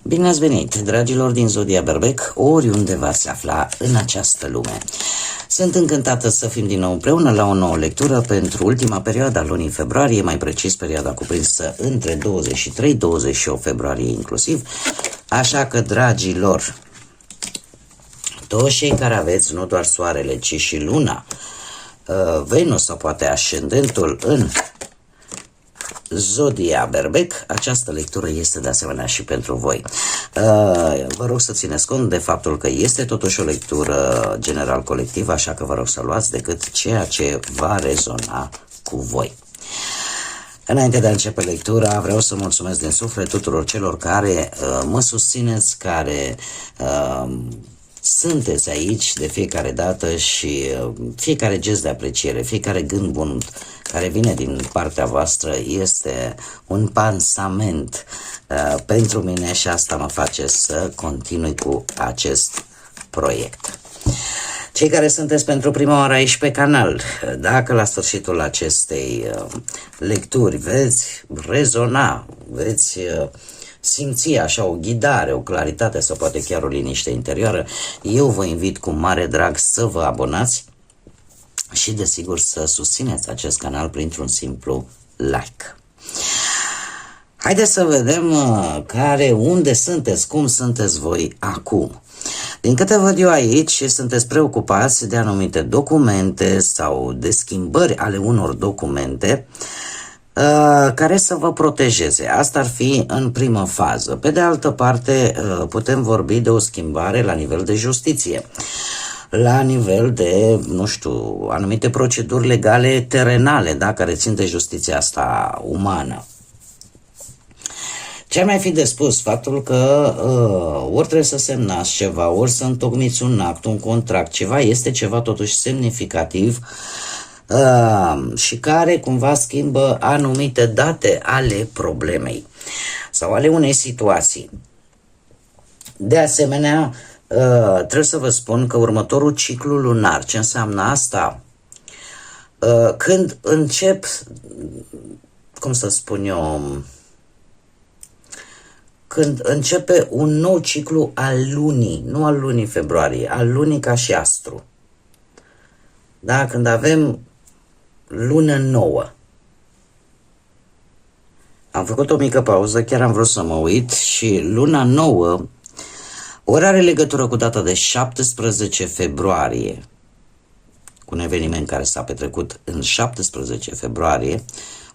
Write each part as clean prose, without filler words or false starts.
Bine ați venit, dragilor din Zodia Berbec, oriunde v-ați afla în această lume. Sunt încântată să fim din nou împreună la o nouă lectură pentru ultima perioadă a lunii februarie, mai precis perioada cuprinsă între 23-28 februarie inclusiv. Așa că, dragilor, toți cei care aveți nu doar soarele, ci și luna, Venus sau poate ascendentul în Zodia Berbec, această lectură este de asemenea și pentru voi. Vă rog să țineți cont de faptul că este totuși o lectură general colectivă, așa că vă rog să luați decât ceea ce va rezona cu voi. Înainte de a începe lectura, vreau să mulțumesc din suflet tuturor celor care mă susțineți, care sunteți aici de fiecare dată și fiecare gest de apreciere, fiecare gând bun care vine din partea voastră este un pansament pentru mine și asta mă face să continui cu acest proiect. Cei care sunteți pentru prima oară aici pe canal, dacă la sfârșitul acestei lecturi veți rezona, veți simți așa o ghidare, o claritate sau poate chiar o liniște interioară, eu vă invit cu mare drag să vă abonați și desigur să susțineți acest canal printr-un simplu like. Haideți să vedem unde sunteți, cum sunteți voi acum. Din câte văd eu aici, sunteți preocupați de anumite documente sau de schimbări ale unor documente care să vă protejeze. Asta ar fi în primă fază. Pe de altă parte, putem vorbi de o schimbare la nivel de justiție, la nivel de, nu știu, anumite proceduri legale terenale, da, care țin de justiția asta umană. Ce ar mai fi de spus? Faptul că ori trebuie să semnați ceva, ori să întocmiți un act, un contract, ceva este ceva totuși semnificativ și care cumva schimbă anumite date ale problemei sau ale unei situații. De asemenea, trebuie să vă spun că următorul ciclu lunar, ce înseamnă asta? Când încep, cum să spun eu, când începe un nou ciclu al lunii, nu al lunii februarie, al lunii ca și astru. Da? Când avem lună nouă. Am făcut o mică pauză, chiar am vrut să mă uit și luna nouă ori are legătură cu data de 17 februarie, cu un eveniment care s-a petrecut în 17 februarie,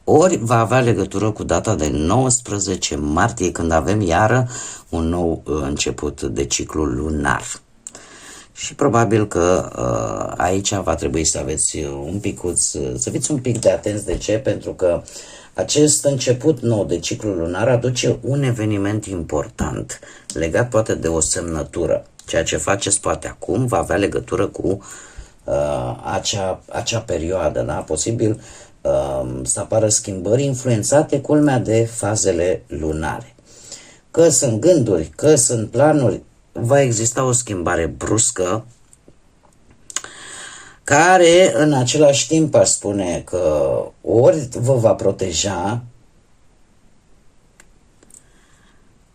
ori va avea legătură cu data de 19 martie, când avem iară un nou început de ciclu lunar. Și probabil că aici va trebui să aveți un picuț, să fiți un pic de atenți. De ce? Pentru că acest început nou de ciclu lunar aduce un eveniment important, legat poate de o semnătură. Ceea ce faceți poate acum va avea legătură cu acea perioadă, da? Posibil să apară schimbări influențate, culmea, de fazele lunare. Că sunt gânduri, că sunt planuri, va exista o schimbare bruscă care în același timp aș spune că ori vă va proteja,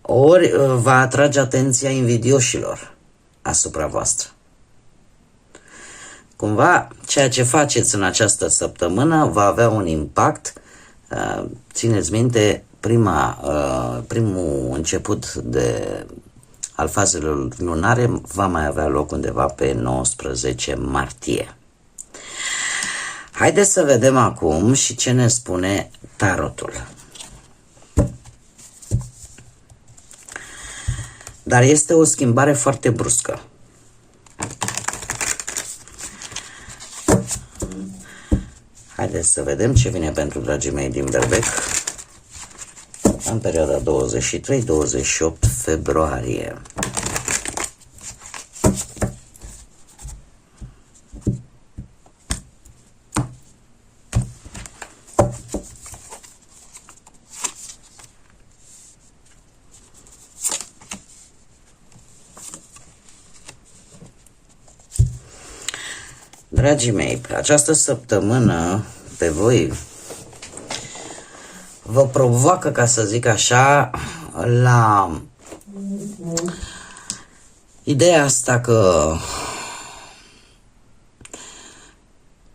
ori va atrage atenția invidioșilor asupra voastră. Cumva, ceea ce faceți în această săptămână va avea un impact. Țineți minte, primul început al fazelor lunare va mai avea loc undeva pe 19 martie. Haideți să vedem acum și ce ne spune tarotul. Dar este o schimbare foarte bruscă. Haideți să vedem ce vine pentru dragii mei din Berbec în perioada 23-28 februarie. Dragii mei, această săptămână pe voi vă provoacă, ca să zic așa, la Ideea asta că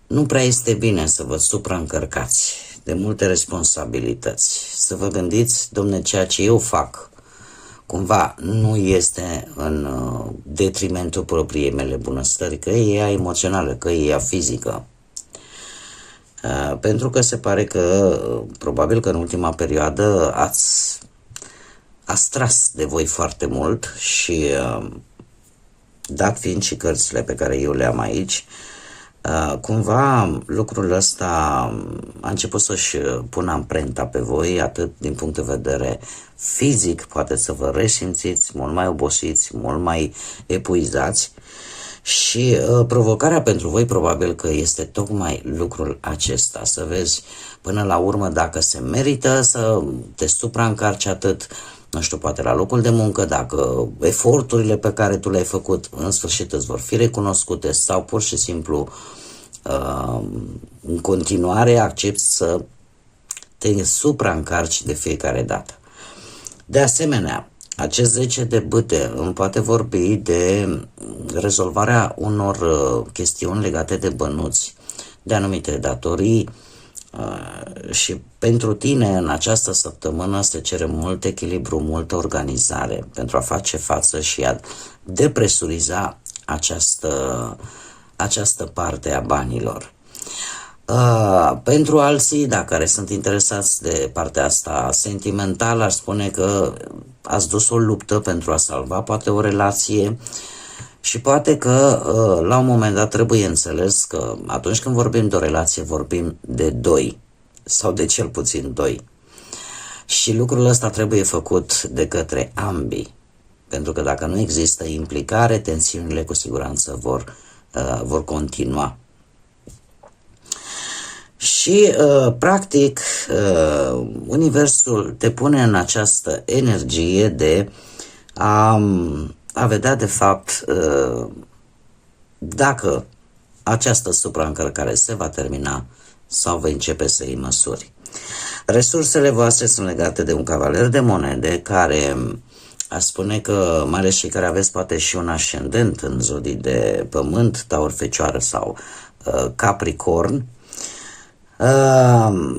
nu prea este bine să vă supraîncărcați de multe responsabilități, să vă gândiți, domne, ceea ce eu fac cumva nu este în detrimentul propriei mele bunăstări, că e ea emoțională, că e ea fizică. Pentru că se pare că, probabil că în ultima perioadă ați tras de voi foarte mult și, dat fiind și cărțile pe care eu le am aici, cumva lucrul ăsta a început să-și pună amprenta pe voi, atât din punct de vedere fizic, poate să vă resimțiți mult mai obosiți, mult mai epuizați, și provocarea pentru voi probabil că este tocmai lucrul acesta, să vezi până la urmă dacă se merită să te supraîncarci atât, nu știu, poate la locul de muncă, dacă eforturile pe care tu le-ai făcut în sfârșit îți vor fi recunoscute sau pur și simplu în continuare accepti să te supraîncarci de fiecare dată. De asemenea, acest 10 de bâte îmi poate vorbi de rezolvarea unor chestiuni legate de bănuți, de anumite datorii, și pentru tine în această săptămână se cere mult echilibru, multă organizare pentru a face față și a depresuriza această parte a banilor. Pentru alții, da, care sunt interesați de partea asta sentimentală, aș spune că ați dus o luptă pentru a salva poate o relație și poate că la un moment dat trebuie înțeles că atunci când vorbim de o relație vorbim de doi sau de cel puțin doi și lucrul ăsta trebuie făcut de către ambii, pentru că dacă nu există implicare, tensiunile cu siguranță vor continua. Și, practic, Universul te pune în această energie de a vedea, de fapt, dacă această supraîncărcare se va termina sau vei începe să iei măsuri. Resursele voastre sunt legate de un cavaler de monede care aș spune că, mai ales cei care aveți poate și un ascendent în zodii de pământ, Taur, Fecioară sau Capricorn,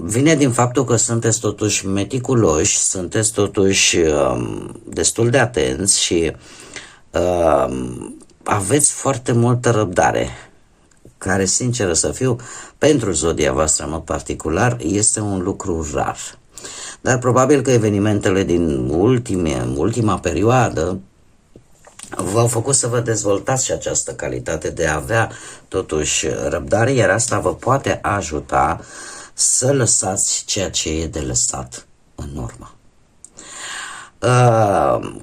vine din faptul că sunteți totuși meticuloși, sunteți totuși destul de atenți și aveți foarte multă răbdare, care, sincer să fiu, pentru zodia voastră în mod particular, este un lucru rar. Dar probabil că evenimentele din ultima perioadă v-au făcut să vă dezvoltați și această calitate de a avea totuși răbdare, iar asta vă poate ajuta să lăsați ceea ce e de lăsat în urmă.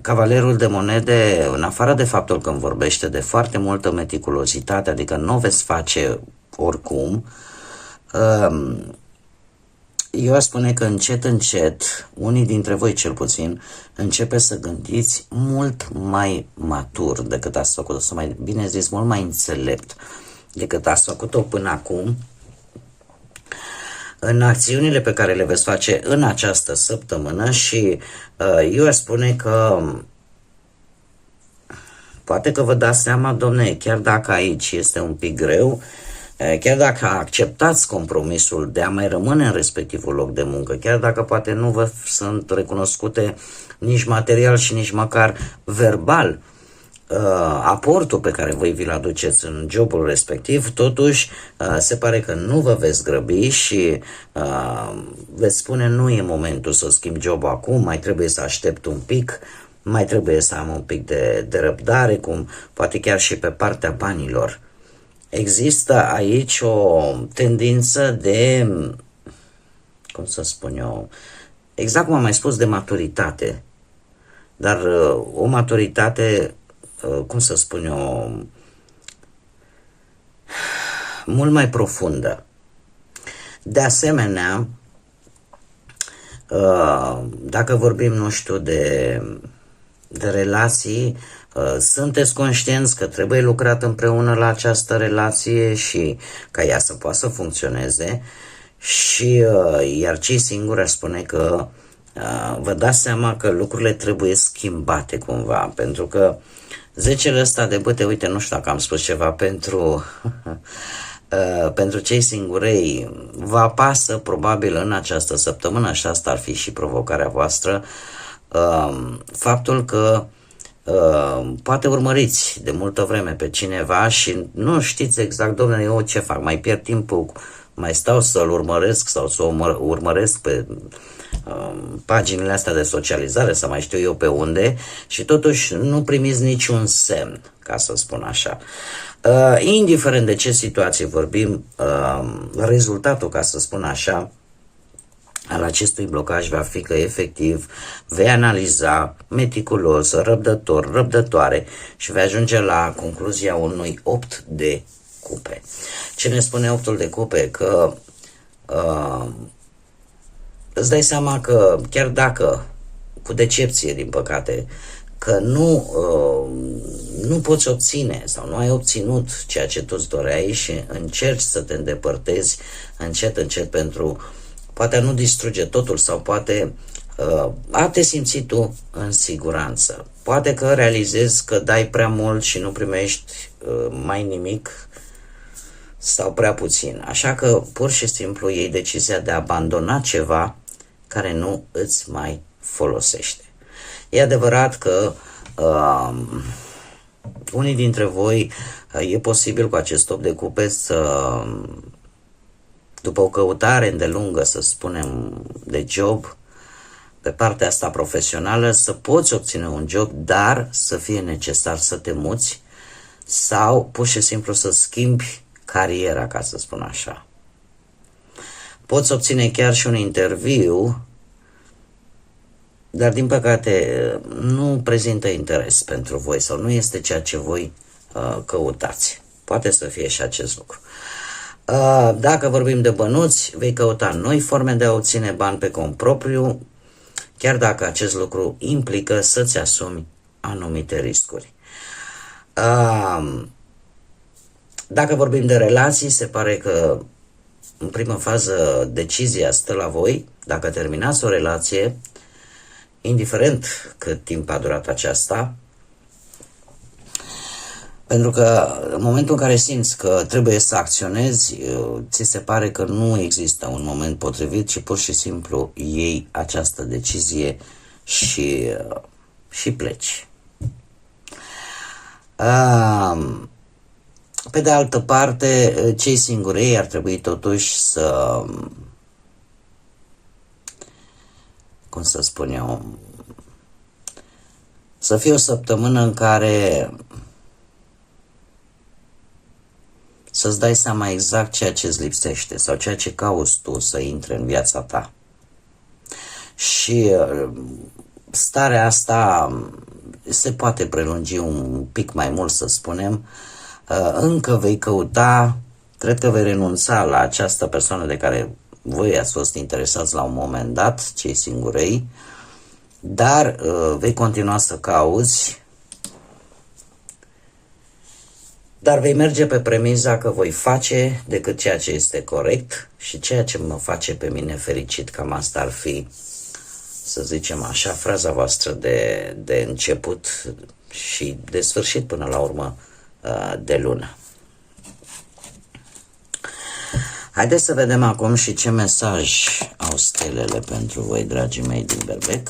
Cavalerul de monede, în afară de faptul că îmi vorbește de foarte multă meticulozitate, adică nu o veți face oricum, eu aș spune că încet, încet, unii dintre voi cel puțin, începe să gândiți mult mai matur decât ați făcut-o, sau mai bine zis, mult mai înțelept decât ați făcut-o până acum, în acțiunile pe care le veți face în această săptămână. Și eu aș spune că poate că vă dați seama, domne, chiar dacă aici este un pic greu, chiar dacă acceptați compromisul de a mai rămâne în respectivul loc de muncă, chiar dacă poate nu vă sunt recunoscute nici material și nici măcar verbal aportul pe care voi vi-l aduceți în jobul respectiv, totuși se pare că nu vă veți grăbi și veți spune nu e momentul să schimb jobul acum, mai trebuie să aștept un pic, mai trebuie să am un pic de răbdare, cum poate chiar și pe partea banilor. Există aici o tendință de, cum să spun eu, exact cum am mai spus, de maturitate, dar o maturitate, cum să spun eu, mult mai profundă. De asemenea, dacă vorbim, nu știu, de relații, sunteți conștienți că trebuie lucrat împreună la această relație și ca ea să poată să funcționeze și iar cei singuri aș spune că vă dați seama că lucrurile trebuie schimbate cumva, pentru că 10 ăsta de bâte, uite, nu știu dacă am spus ceva pentru pentru cei singurei, vă apasă probabil în această săptămână, și asta ar fi și provocarea voastră, faptul că poate urmăriți de multă vreme pe cineva și nu știți exact, domnule, eu ce fac, mai pierd timpul, mai stau să-l urmăresc sau să o urmăresc pe paginile astea de socializare sau mai știu eu pe unde, și totuși nu primiți niciun semn, ca să spun așa. Indiferent de ce situație vorbim, rezultatul, ca să spun așa, al acestui blocaj va fi că efectiv vei analiza meticulos, răbdător, răbdătoare și vei ajunge la concluzia unui 8 de cupe. Ce ne spune 8-ul de cupe? Că îți dai seama că chiar dacă, cu decepție din păcate, că nu poți obține sau nu ai obținut ceea ce tu îți doreai și încerci să te îndepărtezi încet, încet pentru poate nu distruge totul sau poate a te simți tu în siguranță. Poate că realizezi că dai prea mult și nu primești mai nimic sau prea puțin. Așa că pur și simplu iei decizia de a abandona ceva care nu îți mai folosește. E adevărat că unii dintre voi e posibil cu acest 8 de cupe să, după o căutare îndelungă, să spunem, de job, pe partea asta profesională, să poți obține un job, dar să fie necesar să te muți sau pur și simplu să schimbi cariera, ca să spun așa. Poți obține chiar și un interviu, dar din păcate nu prezintă interes pentru voi sau nu este ceea ce voi căutați. Poate să fie și acest lucru. Dacă vorbim de bănuți, vei căuta noi forme de a obține bani pe cont propriu, chiar dacă acest lucru implică să-ți asumi anumite riscuri. Dacă vorbim de relații, se pare că în primă fază decizia stă la voi. Dacă terminați o relație, indiferent cât timp a durat aceasta, pentru că în momentul în care simți că trebuie să acționezi, ți se pare că nu există un moment potrivit și pur și simplu iei această decizie și pleci. Pe de altă parte, cei singurei ar trebui totuși să, cum să spun eu, să fie o săptămână în care să-ți dai seama exact ceea ce îți lipsește sau ceea ce cauți tu să intre în viața ta. Și starea asta se poate prelungi un pic mai mult, să spunem. Încă vei căuta, cred că vei renunța la această persoană de care voi ați fost interesați la un moment dat, cei singurei, dar vei continua să cauți, dar vei merge pe premiza că voi face decât ceea ce este corect și ceea ce mă face pe mine fericit. Cam asta ar fi, să zicem așa, fraza voastră de început și de sfârșit până la urmă de lună. Haideți să vedem acum și ce mesaj au stelele pentru voi, dragii mei din Berbec.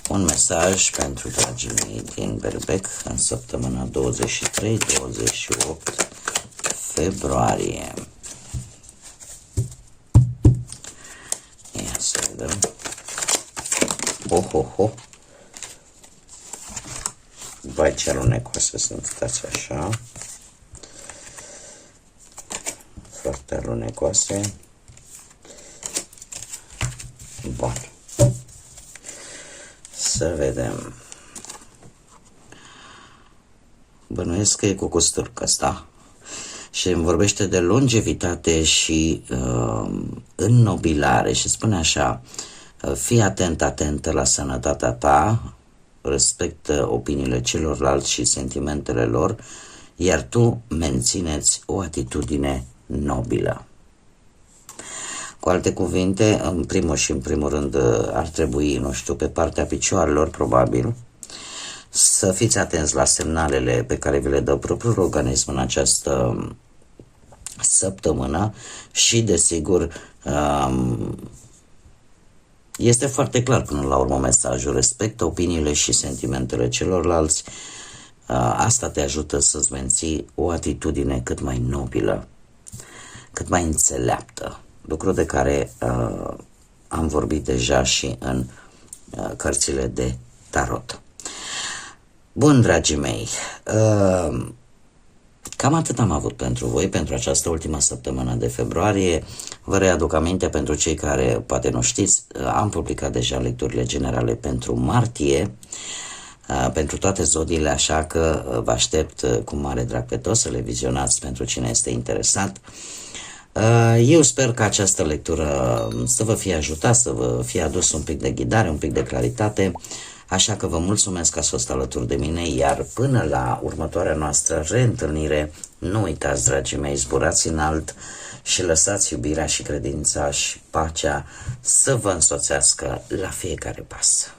Un mesaj pentru dragii mei din Berbec în săptămâna 23-28 februarie. Ia să vedem. Ho. Vai, ce alunecoase sunt, stați așa. Foarte alunecoase. Bun. Să vedem. Bănuiesc că e cu costurcă asta. Și îmi vorbește de longevitate și înnobilare și spune așa: fii atentă la sănătatea ta, respectă opiniile celorlalți și sentimentele lor, iar tu mențineți o atitudine nobilă. Cu alte cuvinte, în primul și în primul rând ar trebui, nu știu, pe partea picioarelor, probabil, să fiți atenți la semnalele pe care vi le dă propriul organism în această săptămână și, desigur, este foarte clar până la urmă mesajul: respectă opiniile și sentimentele celorlalți. Asta te ajută să-ți menții o atitudine cât mai nobilă, cât mai înțeleaptă, lucru de care am vorbit deja și în cărțile de tarot. Bun, dragii mei, cam atât am avut pentru voi, pentru această ultimă săptămână de februarie. Vă readuc aminte, pentru cei care poate nu știți, am publicat deja lecturile generale pentru martie, pentru toate zodiile, așa că vă aștept cu mare drag pe toți să le vizionați pentru cine este interesat. Eu sper că această lectură să vă fie ajutat, să vă fie adus un pic de ghidare, un pic de claritate, așa că vă mulțumesc că ați fost alături de mine, iar până la următoarea noastră reîntâlnire, nu uitați, dragii mei, zburați înalt și lăsați iubirea și credința și pacea să vă însoțească la fiecare pas.